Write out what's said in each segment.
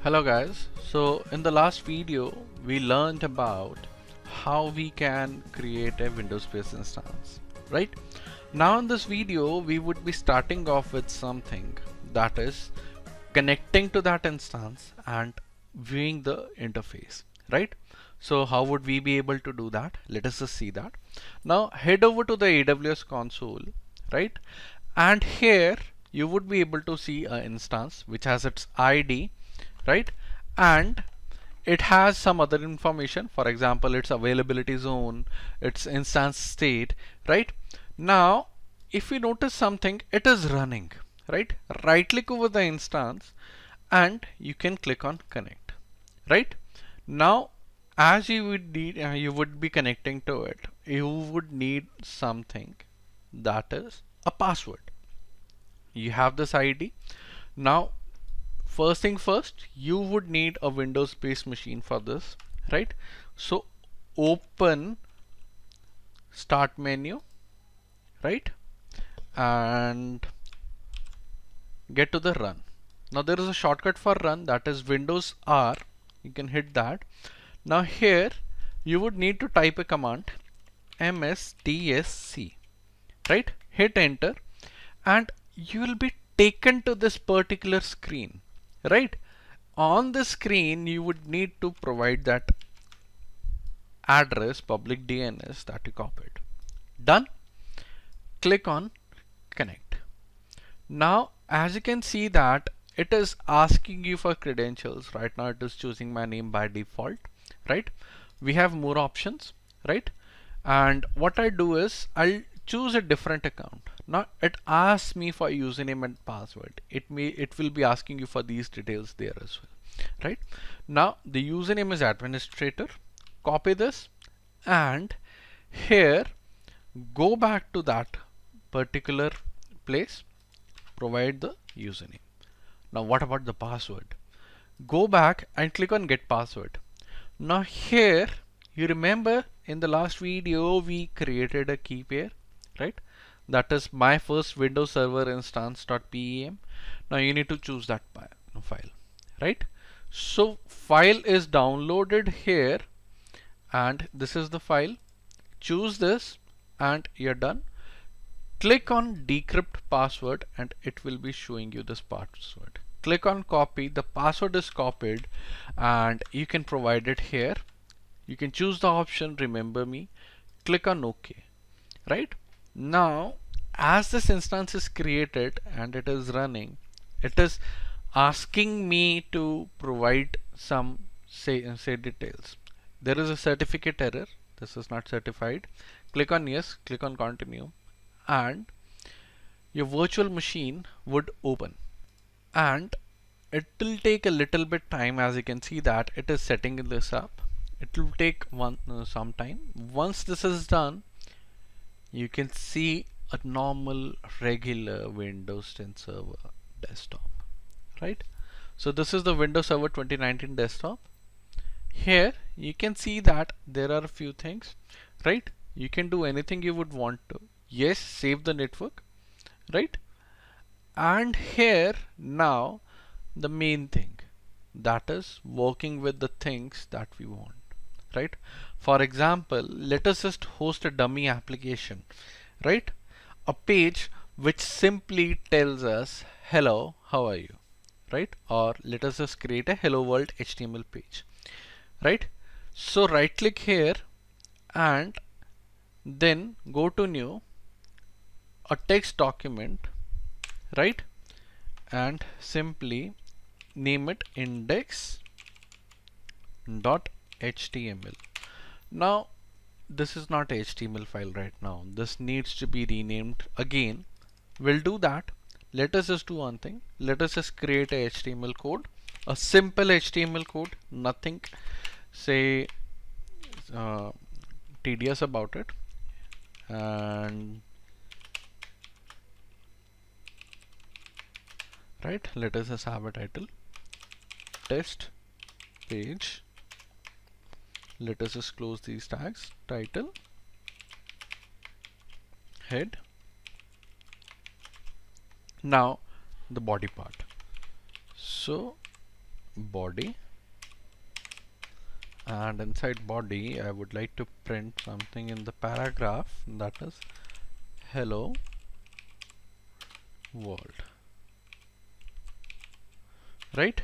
Hello guys, so in the last video we learned about how we can create a Windows based instance, right? Now in this video we would be starting off with something that is connecting to that instance and viewing the interface, right? So how would we be able to do that? Let us just see that. Now head over to the AWS console, right? And here you would be able to see an instance which has its ID, right? And it has some other information, for example its availability zone, its instance state, right? Now if we notice something, it is running, right? Right click over the instance and you can click on connect, right? Now as you would need you would be connecting to it, you would need something that is a password. You have this ID. Now first thing first, you would need a Windows based machine for this, right? So open start menu, right? And get to the run. Now there is a shortcut for run, that is Windows R. You can hit that. Now here you would need to type a command mstsc, right? Hit enter and you will be taken to this particular screen, right? On the screen you would need to provide that address, public DNS that you copied. Done. Click on connect. Now as you can see that it is asking you for credentials. Right now it is choosing my name by default, right? We have more options, right? And what I do is I'll choose a different account. Now it asks me for username and password. It will be asking you for these details there as well, right? Now the username is administrator. Copy this and here go back to that particular place, provide the username. Now what about the password? Go back and click on get password. Now here you remember in the last video we created a key pair, right? That is my first Windows Server instance.pem. Now you need to choose that file, right? So file is downloaded here and this is the file. Choose this and you're done. Click on decrypt password and it will be showing you this password. Click on copy. The password is copied and you can provide it here. You can choose the option remember me. Click on OK, right? Now as this instance is created and it is running, it is asking me to provide some say details. There is a certificate error. This is not certified. Click on yes, click on continue and your virtual machine would open, and it will take a little bit time. As you can see that it is setting this up. It will take some time. Once this is done, you can see a normal regular Windows 10 Server desktop, right? So this is the Windows Server 2019 desktop. Here you can see that there are a few things, right? You can do anything you would want to. Yes, save the network, right? And here now the main thing, that is working with the things that we want, right? For example, let us just host a dummy application, right? A page which simply tells us hello, how are you, right? Or let us just create a hello world HTML page, right? So right click here and then go to new, a text document, right? And simply name it index.html. Now this is not a HTML file right now. This needs to be renamed again. We'll do that. Let us just do one thing. Let us just create a HTML code, a simple HTML code, nothing say tedious about it. And right, let us just have a title, test page. Let us just close these tags, title, head. Now the body part. So body, and inside body I would like to print something in the paragraph, that is hello world, right?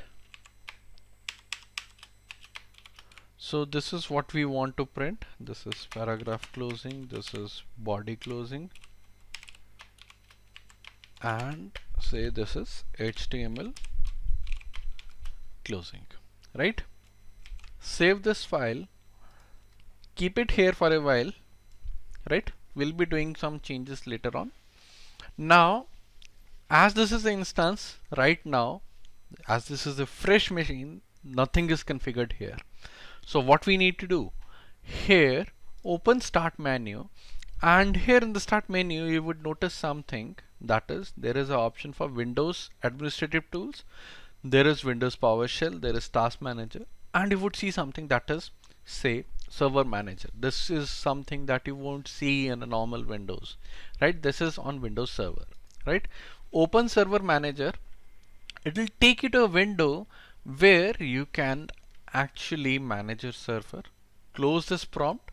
So this is what we want to print. This is paragraph closing, this is body closing, and say this is HTML closing, right? Save this file, keep it here for a while, right? We'll be doing some changes later on. Now, as this is the instance right now, as this is a fresh machine, nothing is configured here. So what we need to do, here open start menu, and here in the start menu you would notice something, that is there is an option for Windows administrative tools, there is Windows PowerShell, there is task manager, and you would see something that is say server manager. This is something that you won't see in a normal Windows, right? This is on Windows Server, right? Open server manager, it will take you to a window where you can actually manage your server. Close this prompt,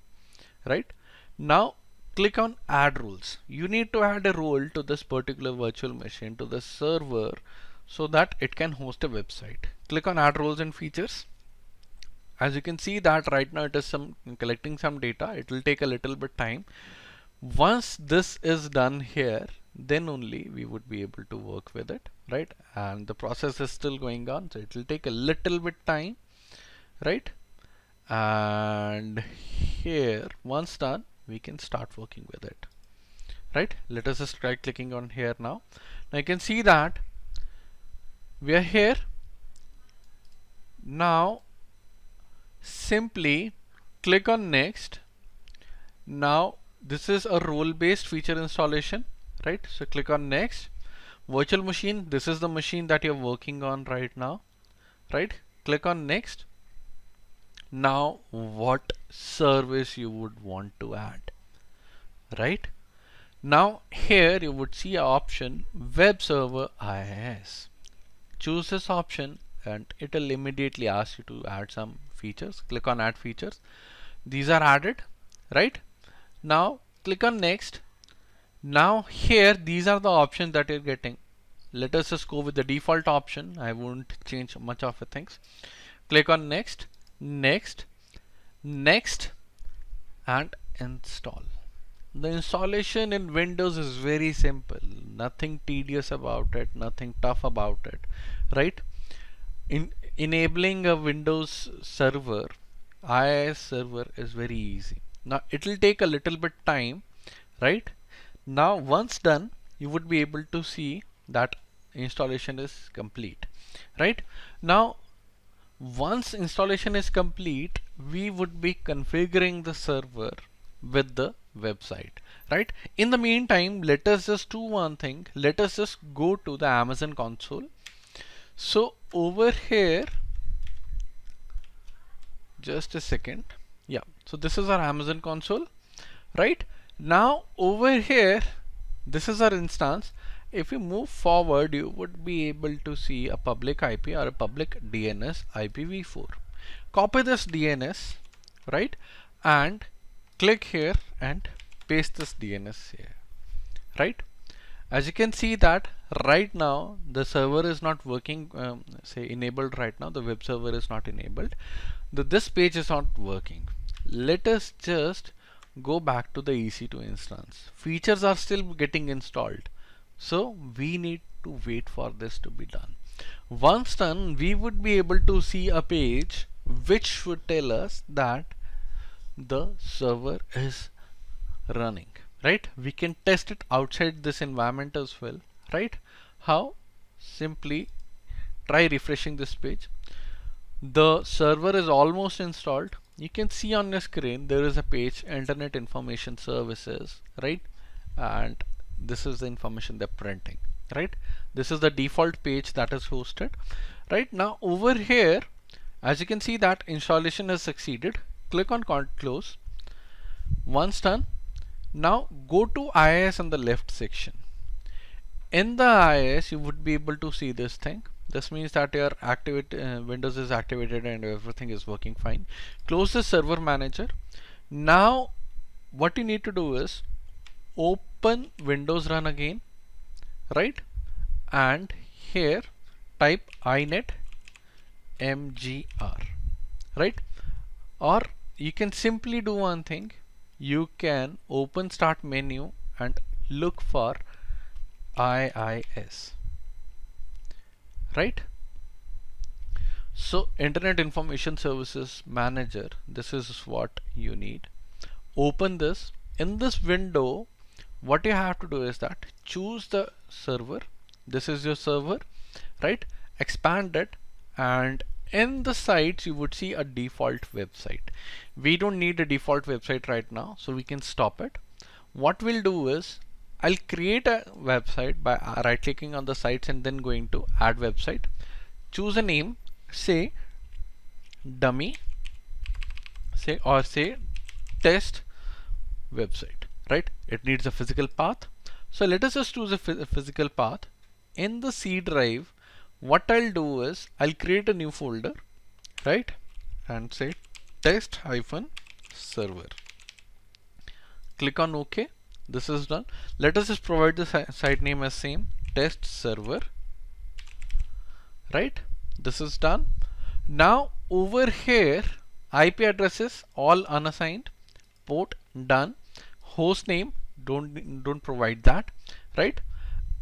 right? Now click on add rules. You need to add a role to this particular virtual machine, to the server, so that it can host a website. Click on add roles and features. As you can see that right now it is collecting some data. It will take a little bit time. Once this is done here, then only we would be able to work with it, right? And the process is still going on, so it will take a little bit time, right? And here, once done, we can start working with it, right? Let us just try clicking on here now. Now you can see that we are here. Now simply click on next. Now this is a role based feature installation, right? So click on next. Virtual machine, this is the machine that you're working on right now, right? Click on next. Now what service you would want to add, right? Now here you would see an option web server IIS. Choose this option and it will immediately ask you to add some features. Click on add features. These are added, right? Now click on next. Now here these are the options that you're getting. Let us just go with the default option. I won't change much of the things. Click on next, next, next, and install. The installation in Windows is very simple, nothing tedious about it, nothing tough about it, right? In enabling a Windows server, IIS server is very easy. Now it will take a little bit time, right? Now once done, you would be able to see that installation is complete, right? Now once installation is complete, we would be configuring the server with the website, right? In the meantime, let us just do one thing. Let us just go to the Amazon console. So over here, just a second. Yeah, so this is our Amazon console, right? Now over here, this is our instance. If you move forward, you would be able to see a public IP or a public DNS IPv4. Copy this DNS, right? And click here and paste this DNS here, right? As you can see that right now the server is not working, say enabled right now, the web server is not enabled. This page is not working. Let us just go back to the EC2 instance. Features are still getting installed. So we need to wait for this to be done. Once done, we would be able to see a page which would tell us that the server is running, right? We can test it outside this environment as well, right? How? Simply try refreshing this page. The server is almost installed. You can see on your screen there is a page, Internet Information Services, right? And this is the information they're printing, right? This is the default page that is hosted. Right now over here, as you can see that installation has succeeded. Click on close. Once done, now go to IIS in the left section. In the IIS you would be able to see this thing, This means that your Windows is activated and everything is working fine. Close the server manager. Now what you need to do is open Windows Run again, right? And here type inet mgr, right? Or you can simply do one thing. You can open start menu and look for IIS, right? So Internet Information Services Manager, this is what you need. Open this. In this window, what you have to do is that choose the server. This is your server, right? Expand it, and in the sites you would see a default website. We don't need a default website right now, so we can stop it. What we'll do is I'll create a website by right clicking on the sites and then going to add website. Choose a name, say dummy, say test website, right? It needs a physical path. So let us just choose a physical path. In the C drive, what I'll do is I'll create a new folder, right? And say test-server. Click on OK. This is done. Let us just provide the site name as same, test server, right? This is done. Now over here, IP addresses all unassigned, port done, host name don't provide that, right?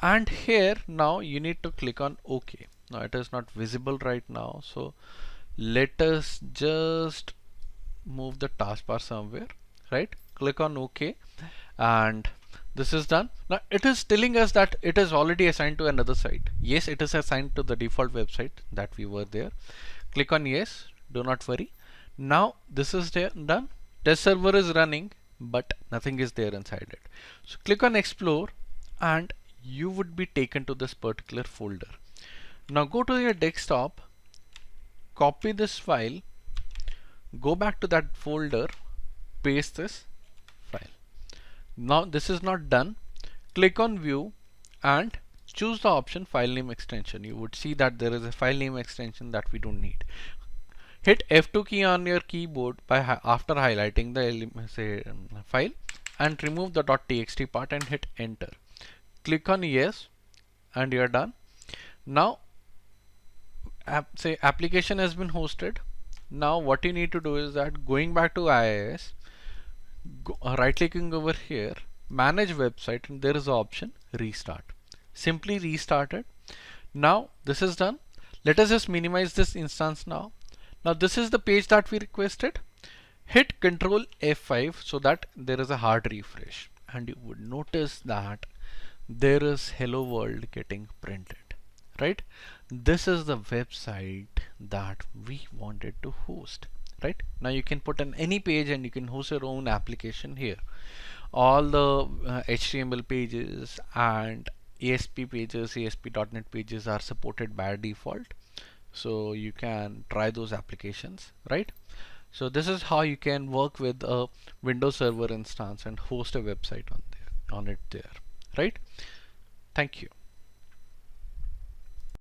And here now you need to click on OK. Now it is not visible right now, so let us just move the taskbar somewhere, right? Click on OK, and this is done. Now it is telling us that it is already assigned to another site. Yes, it is assigned to the default website that we were there. Click on yes, do not worry. Now this is done. Test server is running, but nothing is there inside it. So click on explore and you would be taken to this particular folder. Now go to your desktop, copy this file, go back to that folder, paste this file. Now this is not done. Click on view and choose the option file name extension. You would see that there is a file name extension that we don't need. Hit F2 key on your keyboard after highlighting the file and remove the .txt part and hit enter. Click on yes and you're done. Now application has been hosted. Now what you need to do is that going back to IIS, right clicking over here, manage website, and there is an option restart. Simply restart it. Now this is done. Let us just minimize this instance now. Now this is the page that we requested. Hit Ctrl F5 so that there is a hard refresh, and you would notice that there is hello world getting printed, right? This is the website that we wanted to host, right? Now you can put in any page and you can host your own application here. All the HTML pages and ASP pages, ASP.NET pages are supported by default. So you can try those applications, right? So this is how you can work with a Windows Server instance and host a website on it there, right? Thank you.